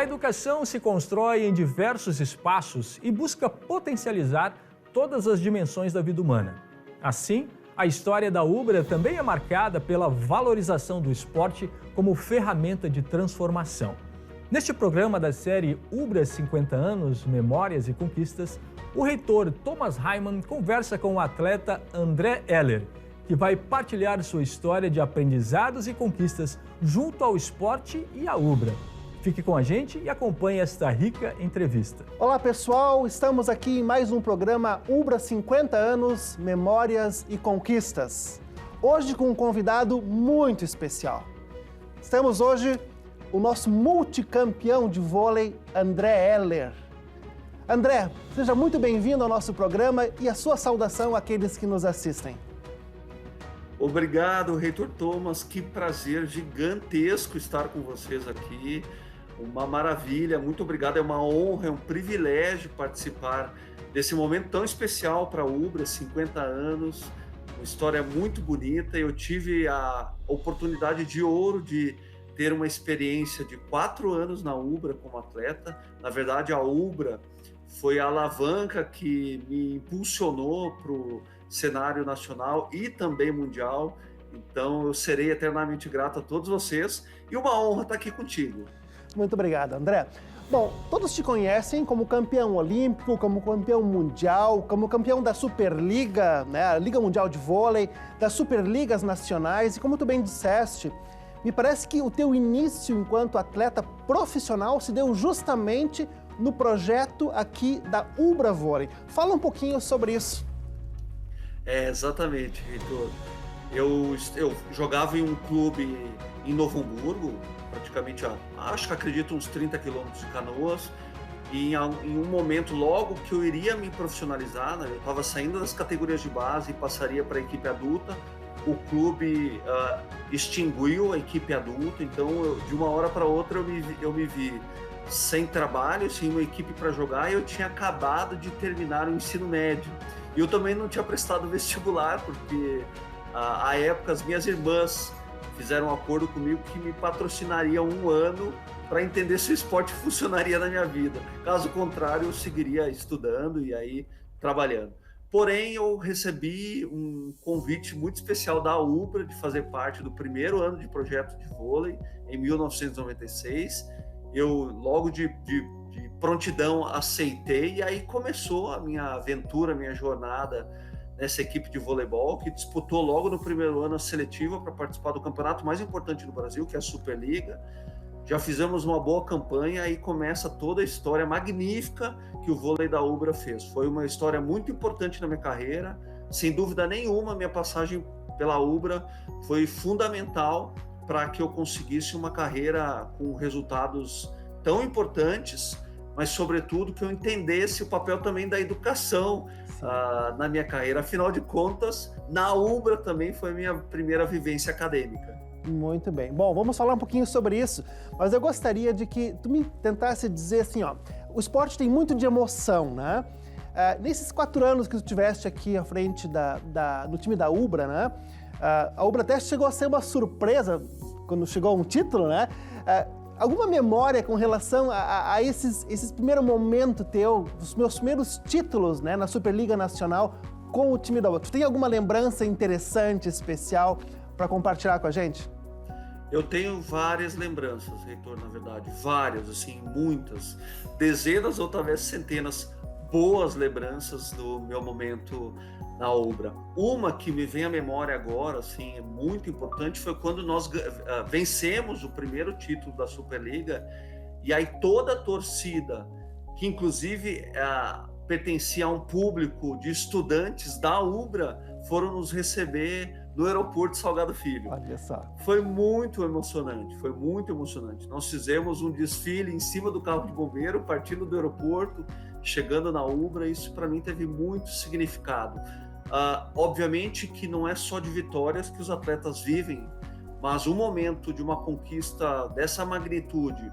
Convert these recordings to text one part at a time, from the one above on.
A educação se constrói em diversos espaços e busca potencializar todas as dimensões da vida humana. Assim, a história da Ubra também é marcada pela valorização do esporte como ferramenta de transformação. Neste programa da série Ubra 50 anos, Memórias e Conquistas, o reitor Thomas Heimann conversa com o atleta André Heller, que vai partilhar sua história de aprendizados e conquistas junto ao esporte e à Ubra. Fique com a gente e acompanhe esta rica entrevista. Olá pessoal, estamos aqui em mais um programa Ubra 50 anos, Memórias e Conquistas. Hoje com um convidado muito especial. Temos hoje o nosso multicampeão de vôlei, André Heller. André, seja muito bem-vindo ao nosso programa e a sua saudação àqueles que nos assistem. Obrigado, reitor Thomas, que prazer gigantesco estar com vocês aqui. Uma maravilha, muito obrigado, é uma honra, é um privilégio participar desse momento tão especial para a Ubra, 50 anos, uma história muito bonita. Eu tive a oportunidade de ouro de ter uma experiência de 4 anos na Ubra como atleta. Na verdade, a Ubra foi a alavanca que me impulsionou para o cenário nacional e também mundial. Então, eu serei eternamente grato a todos vocês e uma honra estar aqui contigo. Muito obrigado, André. Bom, todos te conhecem como campeão olímpico, como campeão mundial, como campeão da Superliga, né, a Liga Mundial de Vôlei, das Superligas Nacionais, e como tu bem disseste, me parece que o teu início enquanto atleta profissional se deu justamente no projeto aqui da Ubra Vôlei. Fala um pouquinho sobre isso. Exatamente, reitor. Eu jogava em um clube em Novo Hamburgo, praticamente, acredito, uns 30 quilômetros de Canoas, e em um momento, logo que eu iria me profissionalizar, né, eu estava saindo das categorias de base e passaria para a equipe adulta, o clube extinguiu a equipe adulta, então de uma hora para outra eu me vi sem trabalho, sem uma equipe para jogar, e eu tinha acabado de terminar o ensino médio. E eu também não tinha prestado vestibular, porque à época as minhas irmãs fizeram um acordo comigo que me patrocinariam 1 ano para entender se o esporte funcionaria na minha vida. Caso contrário, eu seguiria estudando e aí trabalhando. Porém, eu recebi um convite muito especial da Ubra de fazer parte do primeiro ano de projeto de vôlei, em 1996. Eu logo de prontidão aceitei, e aí começou a minha aventura, a minha jornada nessa equipe de voleibol, que disputou logo no primeiro ano a seletiva para participar do campeonato mais importante do Brasil, que é a Superliga. Já fizemos uma boa campanha e começa toda a história magnífica que o vôlei da Ubra fez. Foi uma história muito importante na minha carreira, sem dúvida nenhuma. Minha passagem pela Ubra foi fundamental para que eu conseguisse uma carreira com resultados tão importantes, mas sobretudo que eu entendesse o papel também da educação na minha carreira. Afinal de contas, na Ubra também foi a minha primeira vivência acadêmica. Muito bem. Bom, vamos falar um pouquinho sobre isso, mas eu gostaria de que tu me tentasse dizer assim, ó, o esporte tem muito de emoção, né? Nesses 4 anos que tu tiveste aqui à frente do time da Ubra, né? A Ubra até chegou a ser uma surpresa quando chegou um título, né? Alguma memória com relação a esses primeiros momentos teu, os meus primeiros títulos, né, na Superliga Nacional com o time da Ubra? Tu tem alguma lembrança interessante, especial, para compartilhar com a gente? Eu tenho várias lembranças, reitor, na verdade, várias, assim, muitas, dezenas ou talvez centenas, boas lembranças do meu momento na Ubra. Uma que me vem à memória agora, assim, é muito importante, foi quando nós vencemos o primeiro título da Superliga, e aí toda a torcida, que inclusive pertencia a um público de estudantes da Ubra, foram nos receber no aeroporto Salgado Filho. Olha só. Foi muito emocionante, foi muito emocionante. Nós fizemos um desfile em cima do carro de bombeiro, partindo do aeroporto, chegando na Ubra. Isso para mim teve muito significado. Obviamente que não é só de vitórias que os atletas vivem, mas um momento de uma conquista dessa magnitude,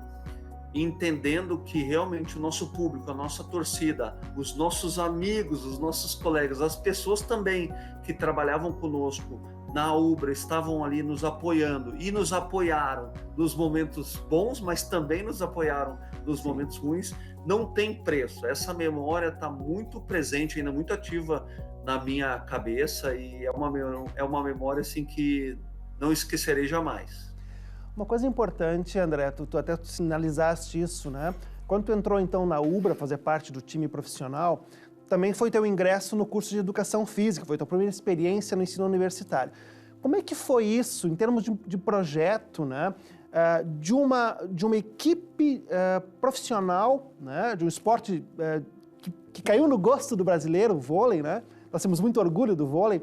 entendendo que realmente o nosso público, a nossa torcida, os nossos amigos, os nossos colegas, as pessoas também que trabalhavam conosco na Ubra estavam ali nos apoiando e nos apoiaram nos momentos bons, mas também nos apoiaram nos momentos ruins, não tem preço. Essa memória está muito presente, ainda muito ativa na minha cabeça, e é uma memória assim que não esquecerei jamais. Uma coisa importante, André, tu até sinalizaste isso, né? Quando tu entrou então na Ubra, fazer parte do time profissional, também foi teu ingresso no curso de Educação Física, foi tua primeira experiência no ensino universitário. Como é que foi isso, em termos de projeto, né? De uma equipe profissional, né? De um esporte que caiu no gosto do brasileiro, o vôlei, né? Nós temos muito orgulho do vôlei.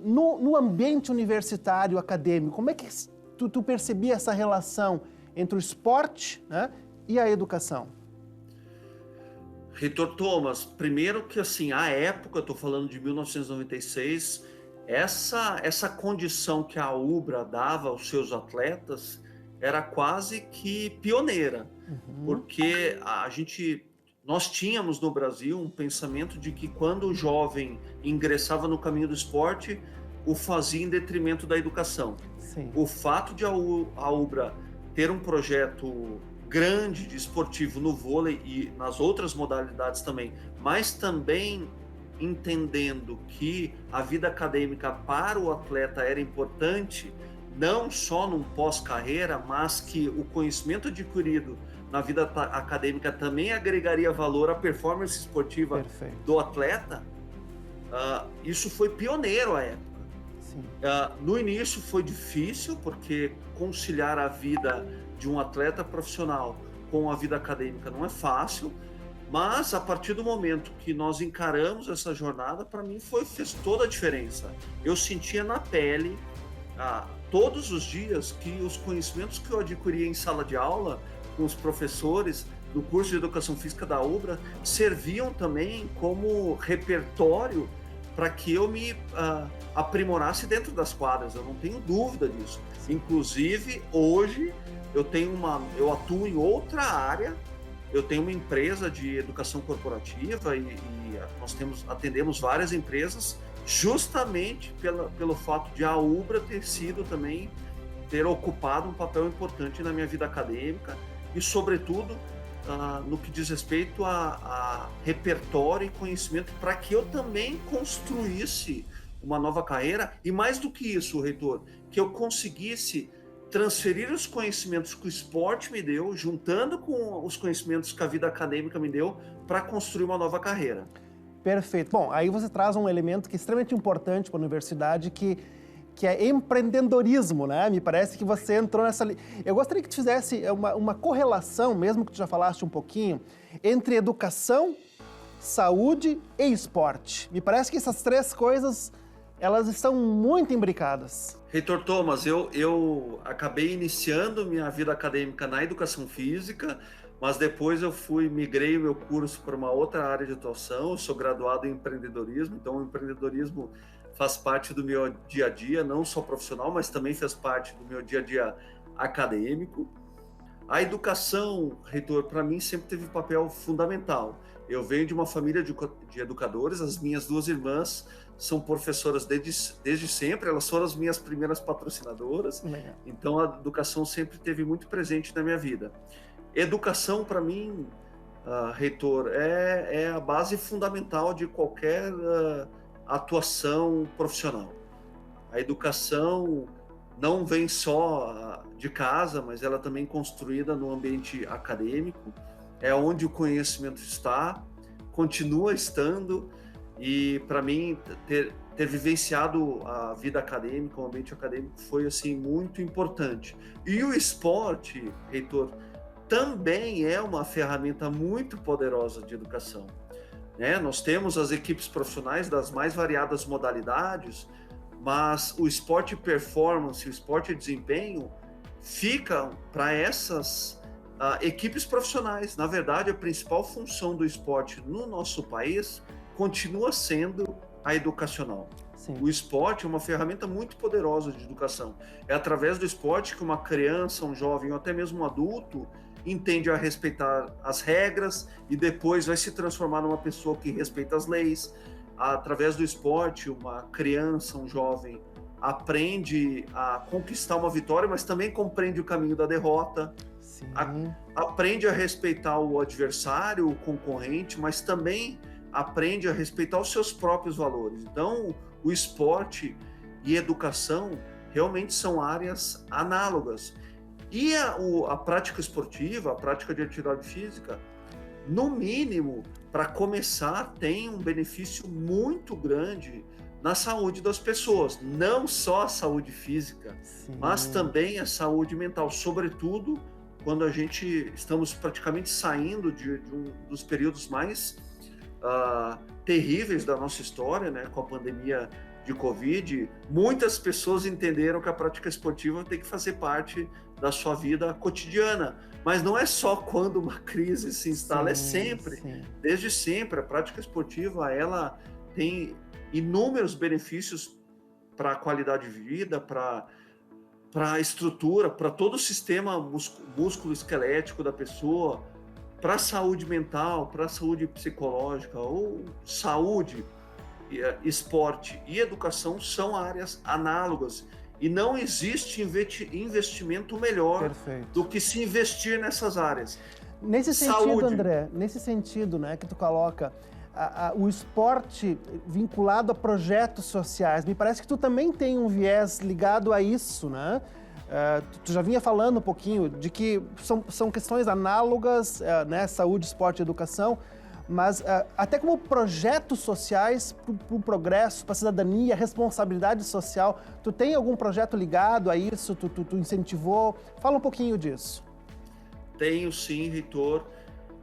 No ambiente universitário, acadêmico, como é que tu percebia essa relação entre o esporte, né, e a educação? Reitor Thomas, primeiro que assim, a época, estou falando de 1996, essa condição que a Ubra dava aos seus atletas era quase que pioneira, porque nós tínhamos no Brasil um pensamento de que quando o jovem ingressava no caminho do esporte, o fazia em detrimento da educação. Sim. O fato de a Ubra ter um projeto grande de esportivo no vôlei e nas outras modalidades também, mas também entendendo que a vida acadêmica para o atleta era importante, não só num pós-carreira, mas que o conhecimento adquirido na vida acadêmica também agregaria valor à performance esportiva Perfeito. do atleta, isso foi pioneiro à época. No início foi difícil, porque conciliar a vida de um atleta profissional com a vida acadêmica não é fácil, mas a partir do momento que nós encaramos essa jornada, para mim fez toda a diferença. Eu sentia na pele, todos os dias, que os conhecimentos que eu adquiria em sala de aula, com os professores do curso de Educação Física da Ubra, serviam também como repertório para que eu me aprimorasse dentro das quadras. Eu não tenho dúvida disso. Inclusive, hoje, eu atuo em outra área. Eu tenho uma empresa de educação corporativa e nós atendemos várias empresas justamente pelo fato de a Ubra ter ocupado um papel importante na minha vida acadêmica e, sobretudo, no que diz respeito a repertório e conhecimento, para que eu também construísse uma nova carreira, e mais do que isso, reitor, que eu conseguisse transferir os conhecimentos que o esporte me deu, juntando com os conhecimentos que a vida acadêmica me deu, para construir uma nova carreira. Perfeito. Bom, aí você traz um elemento que é extremamente importante para a universidade, que é empreendedorismo, né? Me parece que você entrou nessa... Eu gostaria que tu fizesse uma correlação, mesmo que tu já falaste um pouquinho, entre educação, saúde e esporte. Me parece que essas três coisas, elas estão muito imbricadas. Reitor Thomas, eu acabei iniciando minha vida acadêmica na educação física, mas depois migrei o meu curso para uma outra área de atuação. Eu sou graduado em empreendedorismo, então o empreendedorismo faz parte do meu dia a dia, não só profissional, mas também faz parte do meu dia a dia acadêmico. A educação, reitor, para mim sempre teve um papel fundamental. Eu venho de uma família de educadores, as minhas duas irmãs são professoras desde sempre, elas foram as minhas primeiras patrocinadoras, então a educação sempre esteve muito presente na minha vida. Educação, para mim, reitor, é a base fundamental de qualquer atuação profissional. A educação não vem só de casa, mas ela também é construída no ambiente acadêmico, é onde o conhecimento está, continua estando, e para mim ter vivenciado a vida acadêmica, o ambiente acadêmico foi assim muito importante. E o esporte, reitor, também é uma ferramenta muito poderosa de educação. Nós temos as equipes profissionais das mais variadas modalidades, mas o esporte performance, o esporte desempenho, fica para essas equipes profissionais. Na verdade, a principal função do esporte no nosso país continua sendo a educacional. Sim. O esporte é uma ferramenta muito poderosa de educação. É através do esporte que uma criança, um jovem ou até mesmo um adulto entende a respeitar as regras e depois vai se transformar numa pessoa que respeita as leis. Através do esporte, uma criança, um jovem aprende a conquistar uma vitória, mas também compreende o caminho da derrota. Sim. Aprende a respeitar o adversário, o concorrente, mas também aprende a respeitar os seus próprios valores. Então, o esporte e educação realmente são áreas análogas. E a prática esportiva, a prática de atividade física, no mínimo, para começar, tem um benefício muito grande na saúde das pessoas. Não só a saúde física, Sim. mas também a saúde mental, sobretudo quando a gente estamos praticamente saindo de um dos períodos mais terríveis da nossa história, né, com a pandemia de Covid. Muitas pessoas entenderam que a prática esportiva tem que fazer parte da sua vida cotidiana, mas não é só quando uma crise se instala, é sempre, desde sempre. A prática esportiva, ela tem inúmeros benefícios para a qualidade de vida, para a estrutura, para todo o sistema músculo-esquelético da pessoa, para a saúde mental, para a saúde psicológica, ou saúde, esporte e educação são áreas análogas. E não existe investimento melhor do que se investir nessas áreas. Nesse sentido, André, nesse sentido, né, que tu coloca, o esporte vinculado a projetos sociais, me parece que tu também tem um viés ligado a isso, né? Tu já vinha falando um pouquinho de que são questões análogas, né, saúde, esporte e educação, mas até como projetos sociais para o progresso, para a cidadania, responsabilidade social. Tu tem algum projeto ligado a isso? Tu incentivou? Fala um pouquinho disso. Tenho sim, Heitor.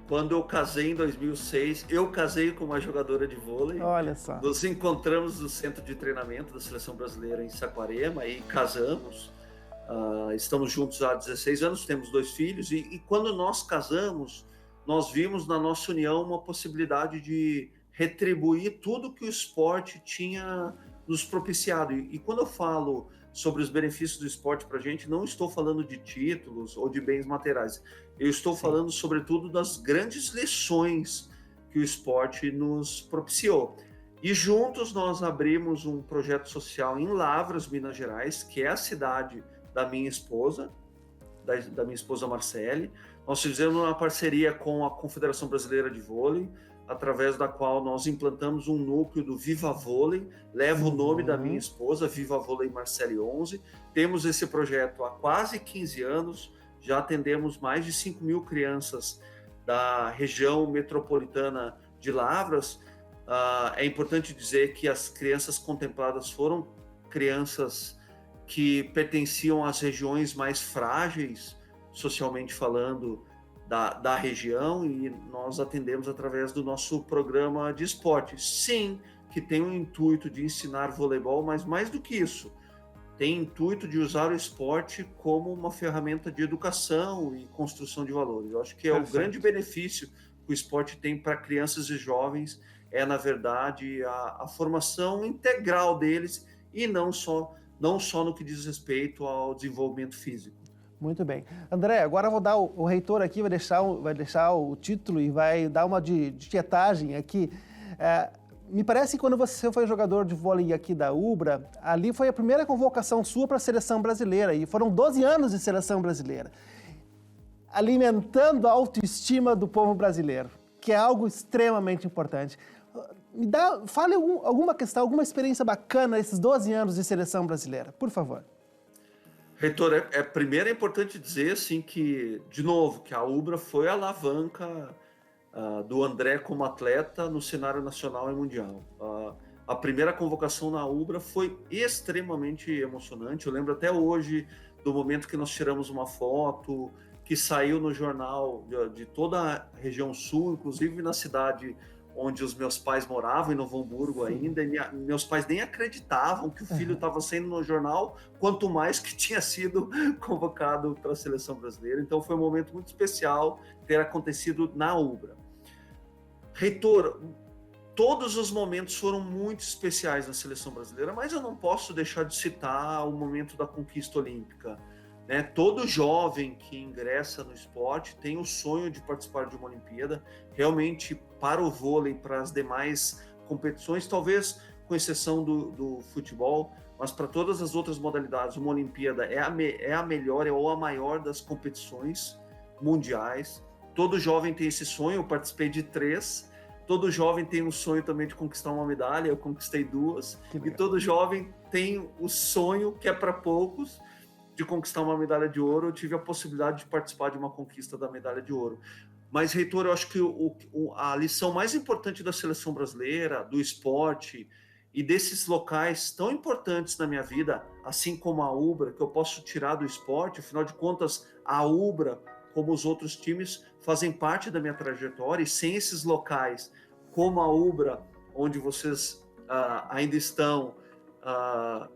Quando eu casei em 2006, eu casei com uma jogadora de vôlei. Olha só. Nos encontramos no centro de treinamento da Seleção Brasileira em Saquarema e casamos. Estamos juntos há 16 anos, temos 2 filhos. E quando nós casamos, nós vimos na nossa união uma possibilidade de retribuir tudo que o esporte tinha nos propiciado. E quando eu falo sobre os benefícios do esporte para a gente, não estou falando de títulos ou de bens materiais. Eu estou falando, sobretudo, das grandes lições que o esporte nos propiciou. E juntos nós abrimos um projeto social em Lavras, Minas Gerais, que é a cidade da minha esposa, da minha esposa Marcele. Nós fizemos uma parceria com a Confederação Brasileira de Vôlei, através da qual nós implantamos um núcleo do Viva Vôlei, leva o nome da minha esposa, Viva Vôlei Marcele 11. Temos esse projeto há quase 15 anos, já atendemos mais de 5.000 crianças da região metropolitana de Lavras. É importante dizer que as crianças contempladas foram crianças que pertenciam às regiões mais frágeis, socialmente falando, da região, e nós atendemos através do nosso programa de esporte. Sim, que tem o intuito de ensinar voleibol, mas mais do que isso, tem o intuito de usar o esporte como uma ferramenta de educação e construção de valores. Eu acho que o grande benefício que o esporte tem para crianças e jovens é, na verdade, a formação integral deles, e não só no que diz respeito ao desenvolvimento físico. Muito bem. André, agora eu vou dar o reitor aqui, vai deixar o título e vai dar uma de tietagem aqui. Me parece que quando você foi jogador de vôlei aqui da Ubra, ali foi a primeira convocação sua para a seleção brasileira, e foram 12 anos de seleção brasileira, alimentando a autoestima do povo brasileiro, que é algo extremamente importante. Fale alguma questão, alguma experiência bacana desses 12 anos de seleção brasileira, por favor. Reitor, primeiro é importante dizer assim, que, de novo, que a Ubra foi a alavanca do André como atleta no cenário nacional e mundial. A primeira convocação na Ubra foi extremamente emocionante. Eu lembro até hoje do momento que nós tiramos uma foto que saiu no jornal de toda a região sul, inclusive na cidade onde os meus pais moravam, em Novo Hamburgo ainda, e meus pais nem acreditavam que o filho estava saindo no jornal, quanto mais que tinha sido convocado para a seleção brasileira. Então foi um momento muito especial ter acontecido na Ubra. Reitor, todos os momentos foram muito especiais na seleção brasileira, mas eu não posso deixar de citar o momento da conquista olímpica. Né? Todo jovem que ingressa no esporte tem o sonho de participar de uma Olimpíada. Realmente, para o vôlei, para as demais competições, talvez com exceção do futebol, mas para todas as outras modalidades, uma Olimpíada é a melhor ou a maior das competições mundiais. Todo jovem tem esse sonho, eu participei de 3. Todo jovem tem um sonho também de conquistar uma medalha, eu conquistei 2. E todo jovem tem o sonho, que é para poucos, de conquistar uma medalha de ouro. Eu tive a possibilidade de participar de uma conquista da medalha de ouro. Mas, reitor, eu acho que a lição mais importante da seleção brasileira, do esporte e desses locais tão importantes na minha vida, assim como a UBRA, que eu posso tirar do esporte, afinal de contas, a UBRA, como os outros times, fazem parte da minha trajetória, e sem esses locais, como a UBRA, onde vocês ainda estão,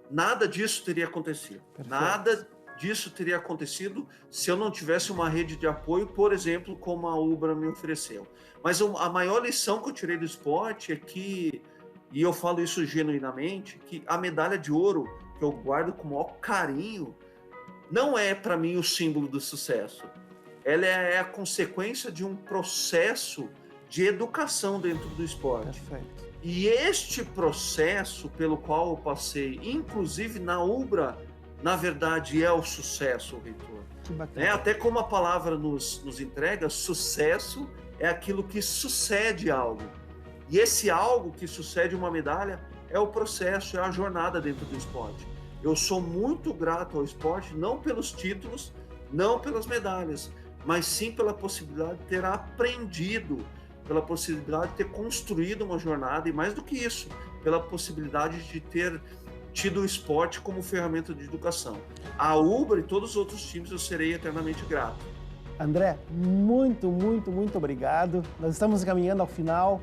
nada disso teria acontecido. Perfeito. Nada disso teria acontecido se eu não tivesse uma rede de apoio, por exemplo, como a UBRA me ofereceu. Mas a maior lição que eu tirei do esporte é que, e eu falo isso genuinamente, que a medalha de ouro, que eu guardo com o maior carinho, não é para mim o símbolo do sucesso. Ela é a consequência de um processo de educação dentro do esporte. Perfeito. E este processo pelo qual eu passei, inclusive na UBRA, na verdade é o sucesso, reitor. Até como a palavra nos entrega, sucesso é aquilo que sucede algo. E esse algo que sucede uma medalha é o processo, é a jornada dentro do esporte. Eu sou muito grato ao esporte, não pelos títulos, não pelas medalhas, mas sim pela possibilidade de ter aprendido, pela possibilidade de ter construído uma jornada, e mais do que isso, pela possibilidade de ter tido o esporte como ferramenta de educação. A UBRA e todos os outros times eu serei eternamente grato. André, muito, muito, muito obrigado. Nós estamos caminhando ao final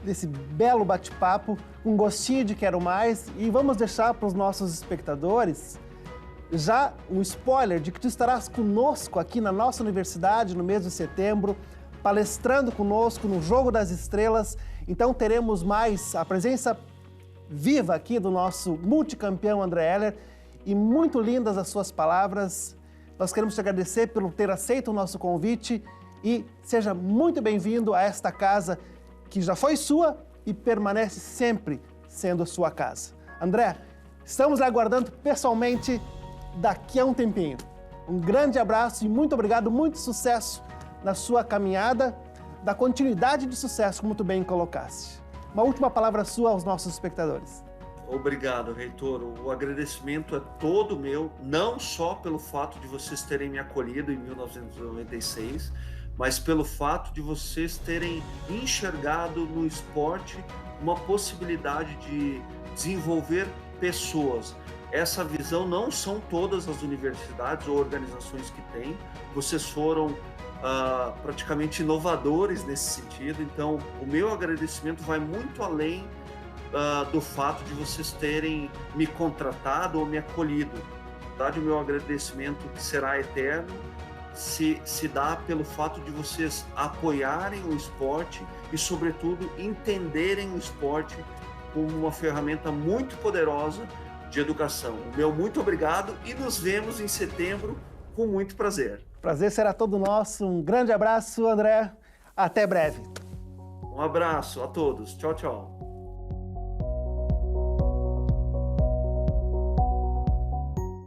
desse belo bate-papo, um gostinho de quero mais, e vamos deixar para os nossos espectadores já um spoiler de que tu estarás conosco aqui na nossa universidade no mês de setembro, palestrando conosco no Jogo das Estrelas. Então teremos mais a presença viva aqui do nosso multicampeão André Heller, e muito lindas as suas palavras. Nós queremos te agradecer por ter aceito o nosso convite, e seja muito bem-vindo a esta casa que já foi sua e permanece sempre sendo sua casa. André, estamos aguardando pessoalmente daqui a um tempinho. Um grande abraço e muito obrigado, muito sucesso na sua caminhada, da continuidade de sucesso, como tu bem colocaste. Uma última palavra sua aos nossos espectadores. Obrigado, reitor. O agradecimento é todo meu, não só pelo fato de vocês terem me acolhido em 1996, mas pelo fato de vocês terem enxergado no esporte uma possibilidade de desenvolver pessoas. Essa visão não são todas as universidades ou organizações que têm. Vocês foram praticamente inovadores nesse sentido. Então, o meu agradecimento vai muito além do fato de vocês terem me contratado ou me acolhido. Na verdade, o meu agradecimento, que será eterno, se dá pelo fato de vocês apoiarem o esporte e, sobretudo, entenderem o esporte como uma ferramenta muito poderosa de educação. O meu muito obrigado e nos vemos em setembro com muito prazer. Prazer será todo nosso. Um grande abraço, André. Até breve. Um abraço a todos. Tchau, tchau.